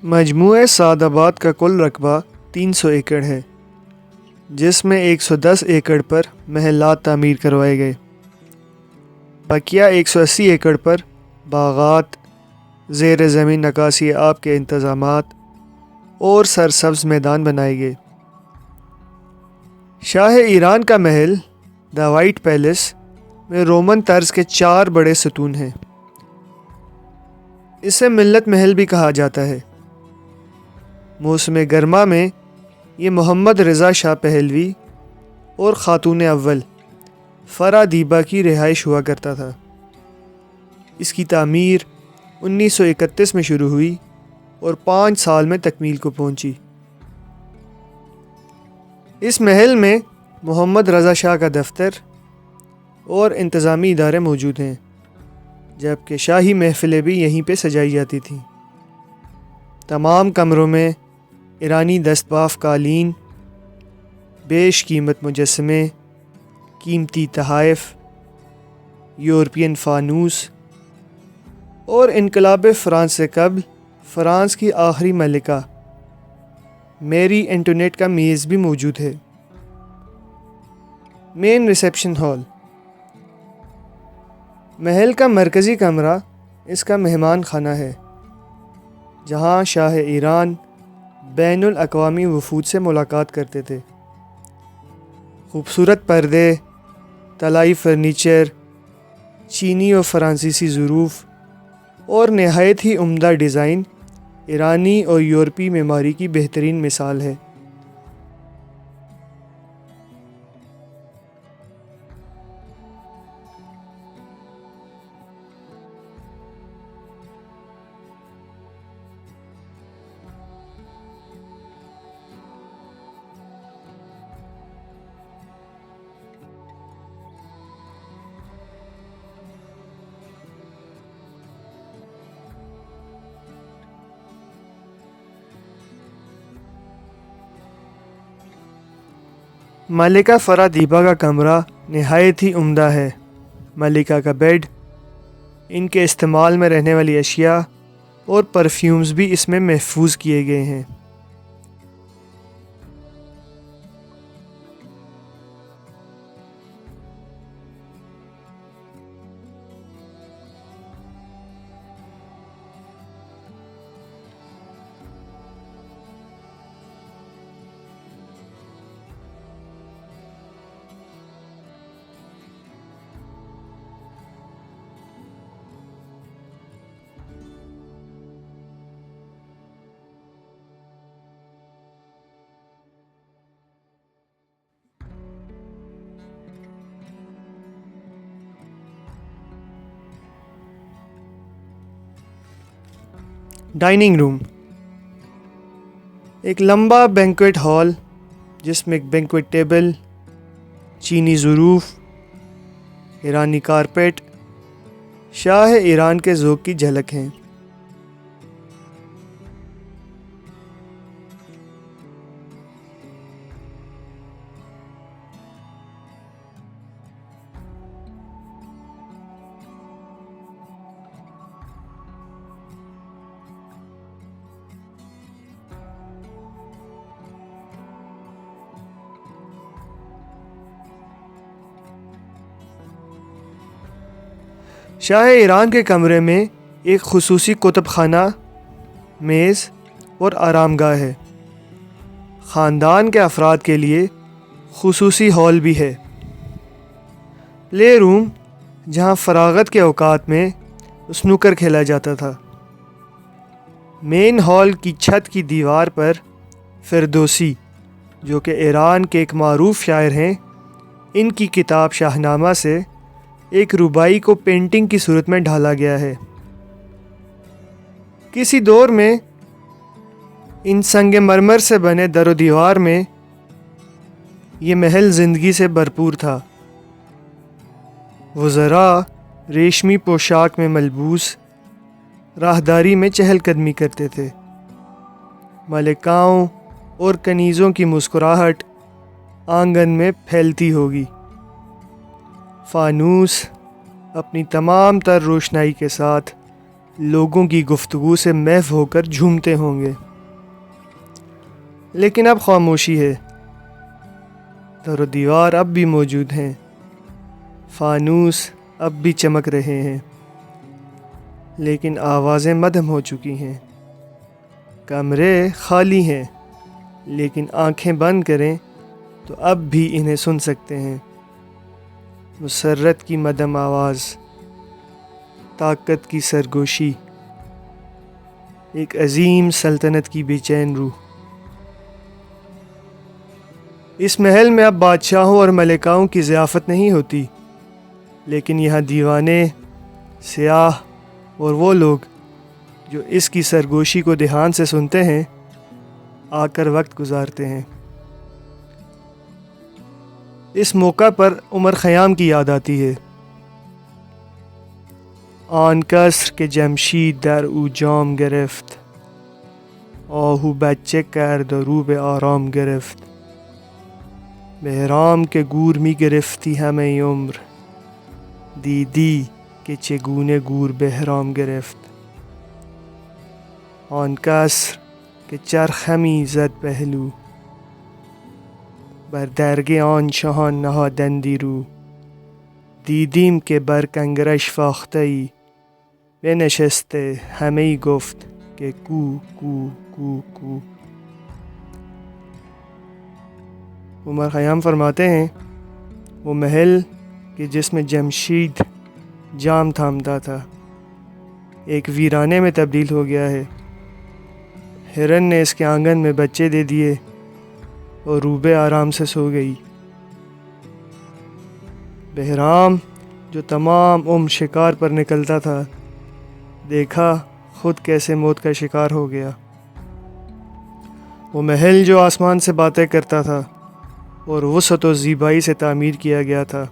مجموعہ سعدآباد کا کل رقبہ 300 ایکڑ ہے، جس میں 110 ایکڑ پر محلات تعمیر کروائے گئے۔ بقیہ 180 ایکڑ پر باغات، زیر زمین نکاسی آب کے انتظامات اور سرسبز میدان بنائے گئے۔ شاہ ایران کا محل دا وائٹ پیلس میں رومن طرز کے 4 بڑے ستون ہیں۔ اسے ملت محل بھی کہا جاتا ہے۔ موسم گرما میں یہ محمد رضا شاہ پہلوی اور خاتون اول فرح دیبا کی رہائش ہوا کرتا تھا۔ اس کی تعمیر 1931 میں شروع ہوئی اور 5 سال میں تکمیل کو پہنچی۔ اس محل میں محمد رضا شاہ کا دفتر اور انتظامی ادارے موجود ہیں، جبکہ شاہی محفلیں بھی یہیں پہ سجائی جاتی تھیں۔ تمام کمروں میں ایرانی دست باف قالین، بیش قیمت مجسمے، قیمتی تحائف، یورپین فانوس اور انقلاب فرانس سے قبل فرانس کی آخری ملکہ میری اینٹونیٹ کا میز بھی موجود ہے۔ مین ریسیپشن ہال محل کا مرکزی کمرہ اس کا مہمان خانہ ہے، جہاں شاہ ایران بین الاقوامی وفود سے ملاقات کرتے تھے۔ خوبصورت پردے، طلائی فرنیچر، چینی اور فرانسیسی ظروف اور نہایت ہی عمدہ ڈیزائن ایرانی اور یورپی معماری کی بہترین مثال ہے۔ ملکہ فرح دیبا کا کمرہ نہایت ہی عمدہ ہے۔ ملکہ کا بیڈ، ان کے استعمال میں رہنے والی اشیاء اور پرفیومز بھی اس میں محفوظ کیے گئے ہیں۔ ڈائننگ روم ایک لمبا بینکویٹ ہال، جس میں ایک بینکویٹ ٹیبل، چینی ظروف، ایرانی کارپیٹ، شاہ ایران کے ذوق کی جھلک ہیں۔ شاہ ایران کے کمرے میں ایک خصوصی کتب خانہ، میز اور آرام گاہ ہے۔ خاندان کے افراد کے لیے خصوصی ہال بھی ہے۔ پلے روم، جہاں فراغت کے اوقات میں سنوکر کھیلا جاتا تھا۔ مین ہال کی چھت کی دیوار پر فردوسی، جو کہ ایران کے ایک معروف شاعر ہیں، ان کی کتاب شاہنامہ سے ایک رباعی کو پینٹنگ کی صورت میں ڈھالا گیا ہے۔ کسی دور میں ان سنگ مرمر سے بنے در و دیوار میں یہ محل زندگی سے بھرپور تھا۔ وزراء ریشمی پوشاک میں ملبوس راہداری میں چہل قدمی کرتے تھے۔ ملکاؤں اور کنیزوں کی مسکراہٹ آنگن میں پھیلتی ہوگی۔ فانوس اپنی تمام تر روشنائی کے ساتھ لوگوں کی گفتگو سے محو ہو کر جھومتے ہوں گے، لیکن اب خاموشی ہے۔ در و دیوار اب بھی موجود ہیں، فانوس اب بھی چمک رہے ہیں، لیکن آوازیں مدھم ہو چکی ہیں۔ کمرے خالی ہیں، لیکن آنکھیں بند کریں تو اب بھی انہیں سن سکتے ہیں۔ مسرت کی مدھم آواز، طاقت کی سرگوشی، ایک عظیم سلطنت کی بے چین روح۔ اس محل میں اب بادشاہوں اور ملکاؤں کی ضیافت نہیں ہوتی، لیکن یہاں دیوانے، سیاح اور وہ لوگ جو اس کی سرگوشی کو دھیان سے سنتے ہیں آ کر وقت گزارتے ہیں۔ اس موقع پر عمر خیام کی یاد آتی ہے۔ آن قصر کے جمشید در او جام گرفت، آهو بچه کرد و رو به آرام گرفت. بهرام که گور می گرفتی همه عمر، دیدی که چگونه گور بهرام گرفت. آن قصر که چرخ همی زد پهلو، بر درگه آن شاهان نهادندی رو. دیدیم که بر کنگرش فاخته ای، بنشسته همه ای گفت کہ کو کو کو کو. عمر خیام فرماتے ہیں وہ محل کہ جس میں جمشید جام تھامتا تھا ایک ویرانے میں تبدیل ہو گیا ہے۔ ہرن نے اس کے آنگن میں بچے دے دیے اور روبے آرام سے سو گئی۔ بہرام جو تمام عمر شکار پر نکلتا تھا، دیکھا خود کیسے موت کا شکار ہو گیا۔ وہ محل جو آسمان سے باتیں کرتا تھا اور وسعت و زیبائی سے تعمیر کیا گیا تھا،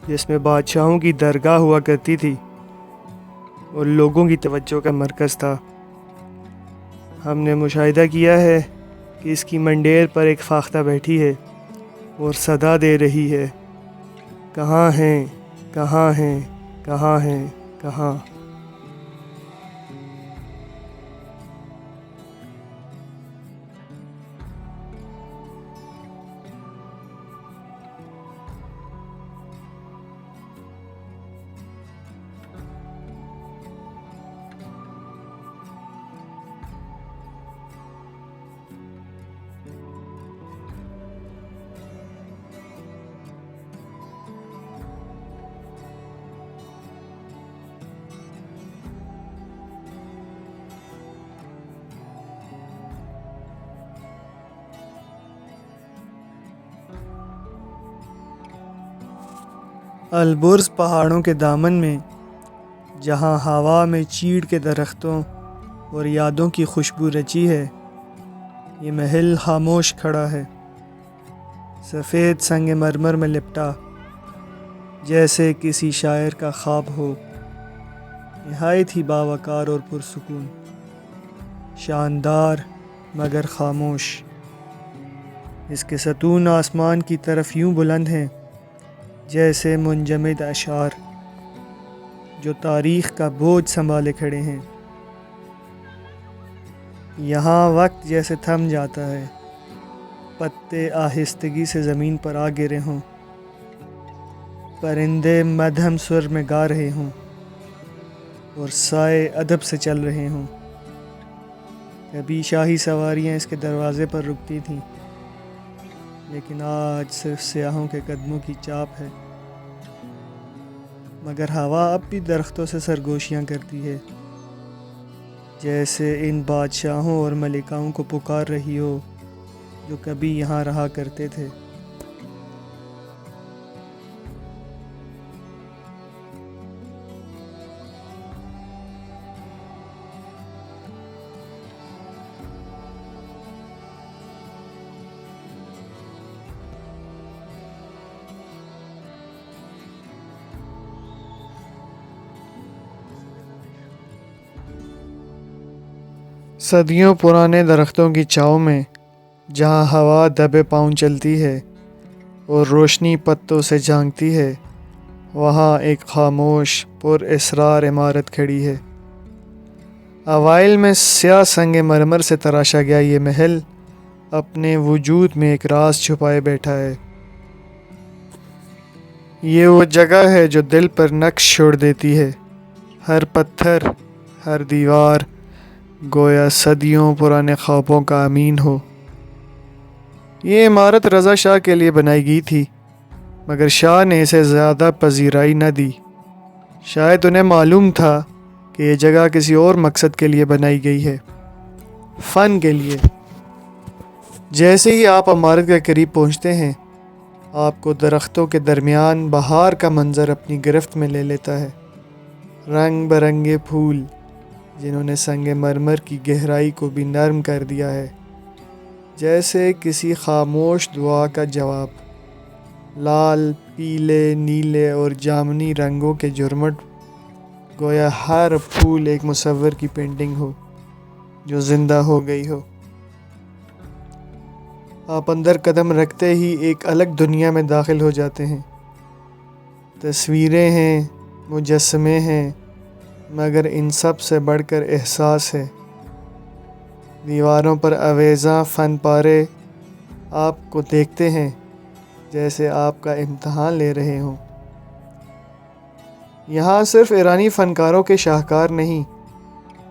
جس میں بادشاہوں کی درگاہ ہوا کرتی تھی اور لوگوں کی توجہ کا مرکز تھا، ہم نے مشاہدہ کیا ہے کہ اس کی منڈیر پر ایک فاختہ بیٹھی ہے اور صدا دے رہی ہے، کہاں ہیں کہاں ہیں کہاں ہیں کہاں۔ البرز پہاڑوں کے دامن میں، جہاں ہوا میں چیڑ کے درختوں اور یادوں کی خوشبو رچی ہے، یہ محل خاموش کھڑا ہے، سفید سنگ مرمر میں لپٹا، جیسے کسی شاعر کا خواب ہو، نہایت ہی باوقار اور پرسکون، شاندار مگر خاموش۔ اس کے ستون آسمان کی طرف یوں بلند ہیں جیسے منجمد اشعار جو تاریخ کا بوجھ سنبھالے کھڑے ہیں۔ یہاں وقت جیسے تھم جاتا ہے، پتے آہستگی سے زمین پر آ گرے ہوں، پرندے مدھم سور میں گا رہے ہوں اور سائے ادب سے چل رہے ہوں۔ کبھی شاہی سواریاں اس کے دروازے پر رکتی تھیں، لیکن آج صرف سیاحوں کے قدموں کی چاپ ہے۔ مگر ہوا اب بھی درختوں سے سرگوشیاں کرتی ہے، جیسے ان بادشاہوں اور ملکاؤں کو پکار رہی ہو جو کبھی یہاں رہا کرتے تھے۔ صدیوں پرانے درختوں کی چھاؤں میں، جہاں ہوا دبے پاؤں چلتی ہے اور روشنی پتوں سے جھانکتی ہے، وہاں ایک خاموش پر اسرار عمارت کھڑی ہے۔ اوائل میں سیاہ سنگ مرمر سے تراشا گیا یہ محل اپنے وجود میں ایک راز چھپائے بیٹھا ہے۔ یہ وہ جگہ ہے جو دل پر نقش چھوڑ دیتی ہے۔ ہر پتھر، ہر دیوار گویا صدیوں پرانے خوابوں کا امین ہو۔ یہ عمارت رضا شاہ کے لیے بنائی گئی تھی، مگر شاہ نے اسے زیادہ پذیرائی نہ دی۔ شاید انہیں معلوم تھا کہ یہ جگہ کسی اور مقصد کے لیے بنائی گئی ہے، فن کے لیے۔ جیسے ہی آپ عمارت کے قریب پہنچتے ہیں، آپ کو درختوں کے درمیان بہار کا منظر اپنی گرفت میں لے لیتا ہے۔ رنگ برنگے پھول جنہوں نے سنگ مرمر کی گہرائی کو بھی نرم کر دیا ہے، جیسے کسی خاموش دعا کا جواب۔ لال، پیلے، نیلے اور جامنی رنگوں کے جھرمٹ، گویا ہر پھول ایک مصور کی پینٹنگ ہو جو زندہ ہو گئی ہو۔ آپ اندر قدم رکھتے ہی ایک الگ دنیا میں داخل ہو جاتے ہیں۔ تصویریں ہیں، مجسمے ہیں، مگر ان سب سے بڑھ کر احساس ہے۔ دیواروں پر آویزاں فن پارے آپ کو دیکھتے ہیں جیسے آپ کا امتحان لے رہے ہوں۔ یہاں صرف ایرانی فنکاروں کے شاہکار نہیں،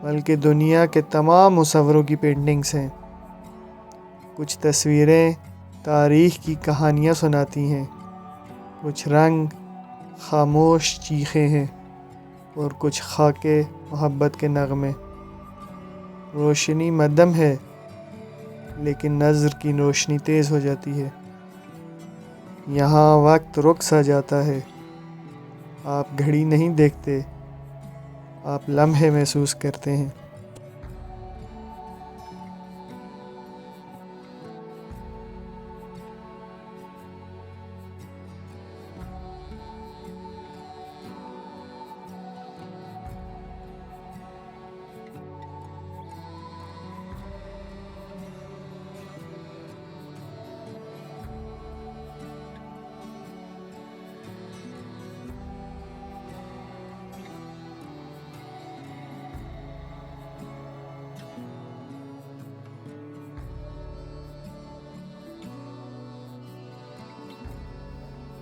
بلکہ دنیا کے تمام مصوروں کی پینٹنگز ہیں۔ کچھ تصویریں تاریخ کی کہانیاں سناتی ہیں، کچھ رنگ خاموش چیخیں ہیں، اور کچھ خاکے محبت کے نغمے۔ روشنی مدھم ہے، لیکن نظر کی روشنی تیز ہو جاتی ہے۔ یہاں وقت رک سا جاتا ہے۔ آپ گھڑی نہیں دیکھتے، آپ لمحے محسوس کرتے ہیں۔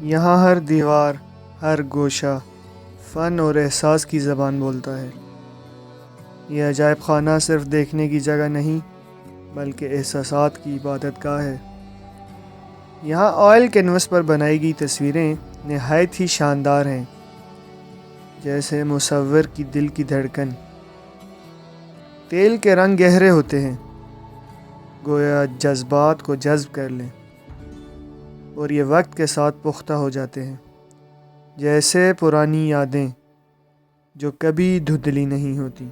یہاں ہر دیوار، ہر گوشہ فن اور احساس کی زبان بولتا ہے۔ یہ عجائب خانہ صرف دیکھنے کی جگہ نہیں، بلکہ احساسات کی عبادت گاہ ہے۔ یہاں آئل کینوس پر بنائی گئی تصویریں نہایت ہی شاندار ہیں، جیسے مصور کی دل کی دھڑکن۔ تیل کے رنگ گہرے ہوتے ہیں، گویا جذبات کو جذب کر لیں، اور یہ وقت کے ساتھ پختہ ہو جاتے ہیں، جیسے پرانی یادیں جو کبھی دھندلی نہیں ہوتی۔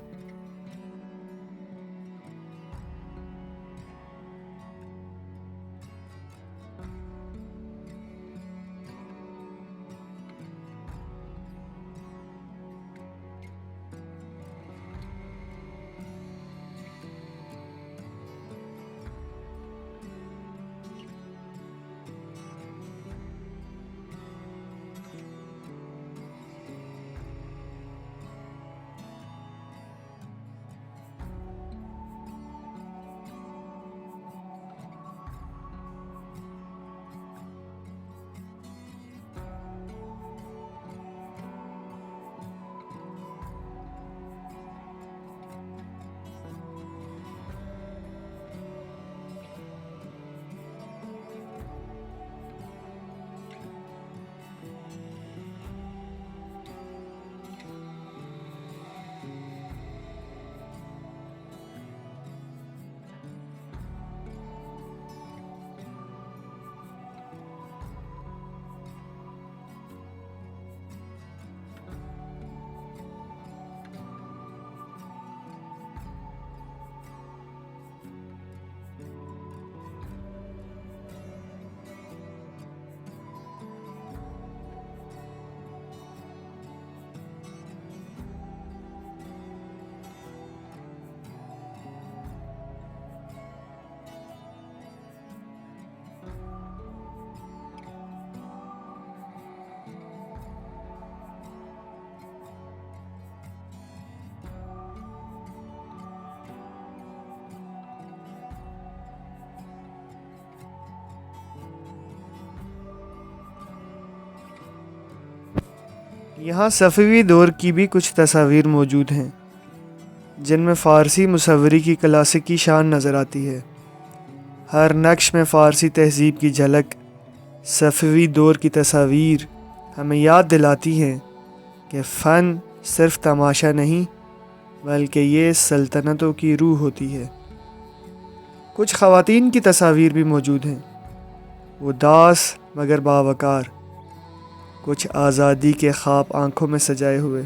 یہاں صفوی دور کی بھی کچھ تصاویر موجود ہیں جن میں فارسی مصوری کی کلاسیکی شان نظر آتی ہے۔ ہر نقش میں فارسی تہذیب کی جھلک۔ صفوی دور کی تصاویر ہمیں یاد دلاتی ہیں کہ فن صرف تماشا نہیں بلکہ یہ سلطنتوں کی روح ہوتی ہے۔ کچھ خواتین کی تصاویر بھی موجود ہیں، اداس مگر باوقار، کچھ آزادی کے خواب آنکھوں میں سجائے ہوئے۔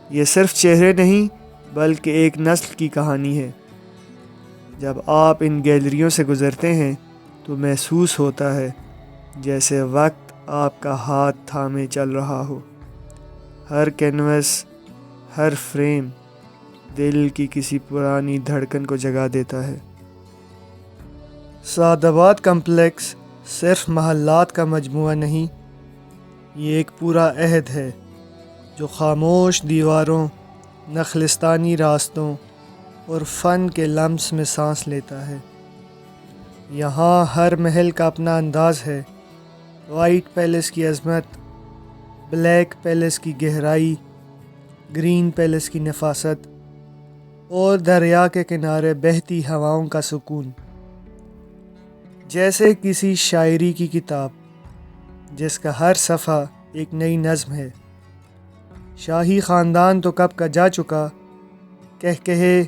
یہ صرف چہرے نہیں بلکہ ایک نسل کی کہانی ہے۔ جب آپ ان گیلریوں سے گزرتے ہیں تو محسوس ہوتا ہے جیسے وقت آپ کا ہاتھ تھامے چل رہا ہو۔ ہر کینوس، ہر فریم دل کی کسی پرانی دھڑکن کو جگا دیتا ہے۔ سعدآباد کمپلیکس صرف محلات کا مجموعہ نہیں، یہ ایک پورا عہد ہے جو خاموش دیواروں، نخلستانی راستوں اور فن کے لمس میں سانس لیتا ہے۔ یہاں ہر محل کا اپنا انداز ہے، وائٹ پیلس کی عظمت، بلیک پیلس کی گہرائی، گرین پیلس کی نفاست اور دریا کے کنارے بہتی ہواؤں کا سکون۔ جیسے کسی شاعری کی کتاب جس کا ہر صفحہ ایک نئی نظم ہے۔ شاہی خاندان تو کب کا جا چکا، کہکہے،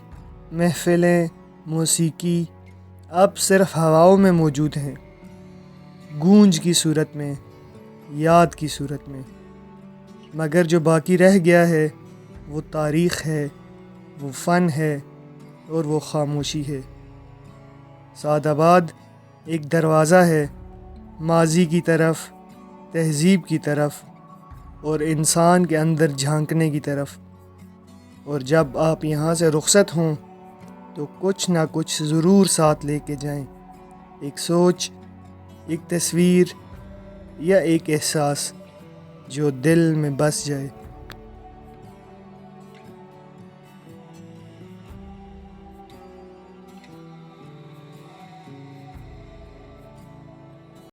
محفلیں، موسیقی اب صرف ہواؤں میں موجود ہیں، گونج کی صورت میں، یاد کی صورت میں۔ مگر جو باقی رہ گیا ہے وہ تاریخ ہے، وہ فن ہے اور وہ خاموشی ہے۔ سعدآباد ایک دروازہ ہے، ماضی کی طرف، تہذیب کی طرف اور انسان کے اندر جھانکنے کی طرف۔ اور جب آپ یہاں سے رخصت ہوں تو کچھ نہ کچھ ضرور ساتھ لے کے جائیں، ایک سوچ، ایک تصویر یا ایک احساس جو دل میں بس جائے۔